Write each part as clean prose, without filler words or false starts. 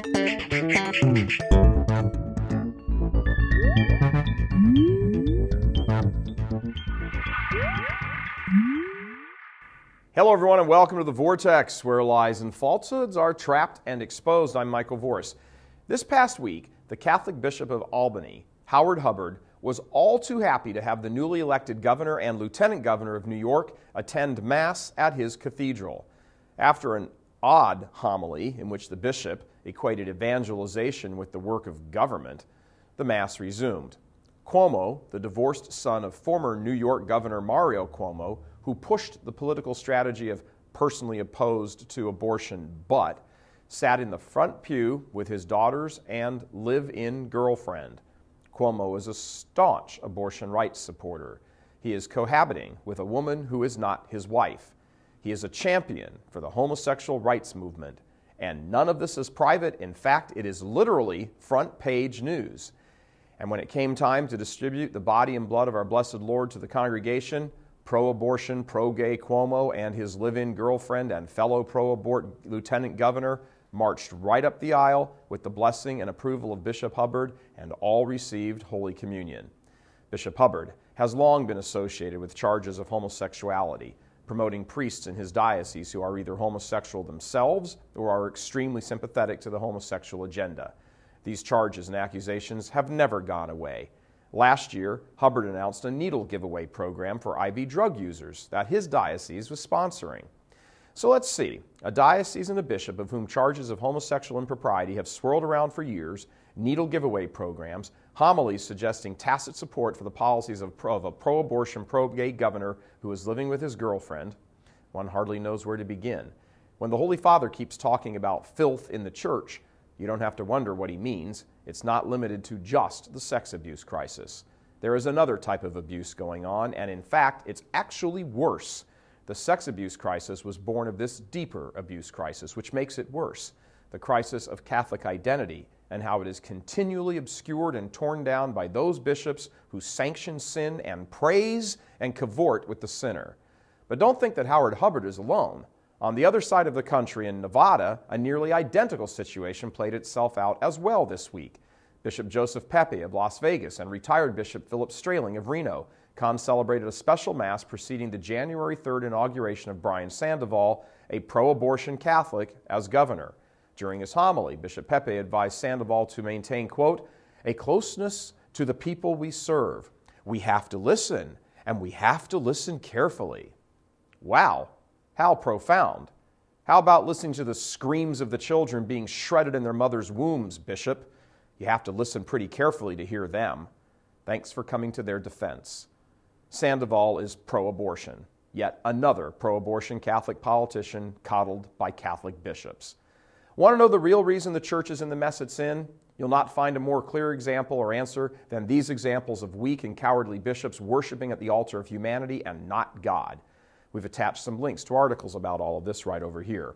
Hello everyone and welcome to The Vortex, where lies and falsehoods are trapped and exposed. I'm Michael Voris. This past week, the Catholic Bishop of Albany, Howard Hubbard, was all too happy to have the newly elected governor and lieutenant governor of New York attend Mass at his cathedral. After an odd homily in which the bishop equated evangelization with the work of government, the Mass resumed. Cuomo, the divorced son of former New York Governor Mario Cuomo, who pushed the political strategy of personally opposed to abortion but sat in the front pew with his daughters and live-in girlfriend. Cuomo is a staunch abortion rights supporter. He is cohabiting with a woman who is not his wife. He is a champion for the homosexual rights movement. And none of this is private. In fact, it is literally front-page news. And when it came time to distribute the body and blood of our blessed Lord to the congregation, pro-abortion, pro-gay Cuomo and his live-in girlfriend and fellow pro-abort lieutenant governor marched right up the aisle with the blessing and approval of Bishop Hubbard, and all received Holy Communion. Bishop Hubbard has long been associated with charges of homosexuality, promoting priests in his diocese who are either homosexual themselves or are extremely sympathetic to the homosexual agenda. These charges and accusations have never gone away. Last year, Hubbard announced a needle giveaway program for IV drug users that his diocese was sponsoring. So let's see. A diocese and a bishop of whom charges of homosexual impropriety have swirled around for years, needle giveaway programs, homilies suggesting tacit support for the policies of a pro-abortion, pro-gay governor who is living with his girlfriend. One hardly knows where to begin. When the Holy Father keeps talking about filth in the church, you don't have to wonder what he means. It's not limited to just the sex abuse crisis. There is another type of abuse going on, and in fact, it's actually worse. The sex abuse crisis was born of this deeper abuse crisis, which makes it worse. The crisis of Catholic identity and how it is continually obscured and torn down by those bishops who sanction sin and praise and cavort with the sinner. But don't think that Howard Hubbard is alone. On the other side of the country in Nevada, a nearly identical situation played itself out as well this week. Bishop Joseph Pepe of Las Vegas and retired Bishop Philip Strayling of Reno celebrated a special Mass preceding the January 3rd inauguration of Brian Sandoval, a pro-abortion Catholic, as governor. During his homily, Bishop Pepe advised Sandoval to maintain, quote, a closeness to the people we serve. We have to listen, and we have to listen carefully. Wow. How profound. How about listening to the screams of the children being shredded in their mother's wombs, Bishop? You have to listen pretty carefully to hear them. Thanks for coming to their defense. Sandoval is pro-abortion, yet another pro-abortion Catholic politician coddled by Catholic bishops. Want to know the real reason the church is in the mess it's in? You'll not find a more clear example or answer than these examples of weak and cowardly bishops worshiping at the altar of humanity and not God. We've attached some links to articles about all of this right over here.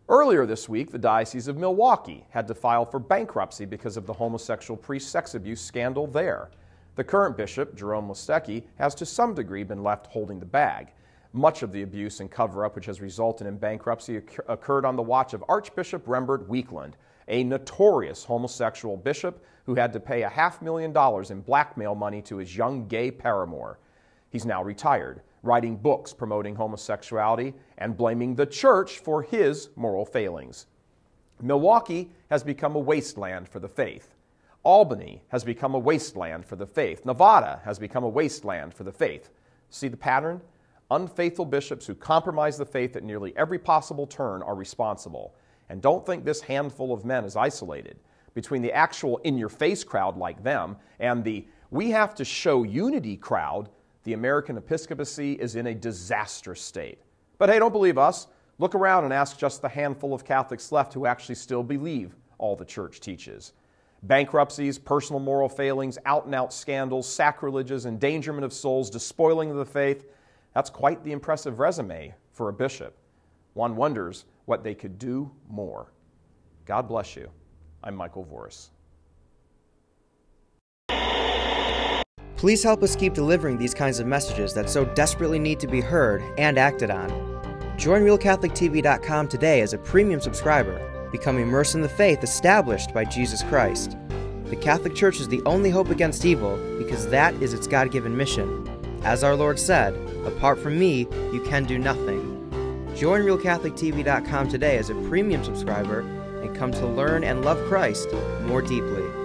Earlier this week, the Diocese of Milwaukee had to file for bankruptcy because of the homosexual priest sex abuse scandal there. The current bishop, Jerome Listecki, has to some degree been left holding the bag. Much of the abuse and cover-up which has resulted in bankruptcy occurred on the watch of Archbishop Rembert Weekland, a notorious homosexual bishop who had to pay $500,000 in blackmail money to his young gay paramour. He's now retired, writing books promoting homosexuality and blaming the church for his moral failings. Milwaukee has become a wasteland for the faith. Albany has become a wasteland for the faith. Nevada has become a wasteland for the faith. See the pattern? Unfaithful bishops who compromise the faith at nearly every possible turn are responsible. And don't think this handful of men is isolated. Between the actual in-your-face crowd like them and the we have to show unity crowd, the American episcopacy is in a disastrous state. But hey, don't believe us. Look around and ask just the handful of Catholics left who actually still believe all the church teaches. Bankruptcies, personal moral failings, out-and-out scandals, sacrileges, endangerment of souls, despoiling of the faith. That's quite the impressive resume for a bishop. One wonders what they could do more. God bless you. I'm Michael Voris. Please help us keep delivering these kinds of messages that so desperately need to be heard and acted on. Join RealCatholicTV.com today as a premium subscriber Become immersed in the faith established by Jesus Christ. The Catholic Church is the only hope against evil because that is its God-given mission. As our Lord said, apart from me, you can do nothing. Join RealCatholicTV.com today as a premium subscriber and come to learn and love Christ more deeply.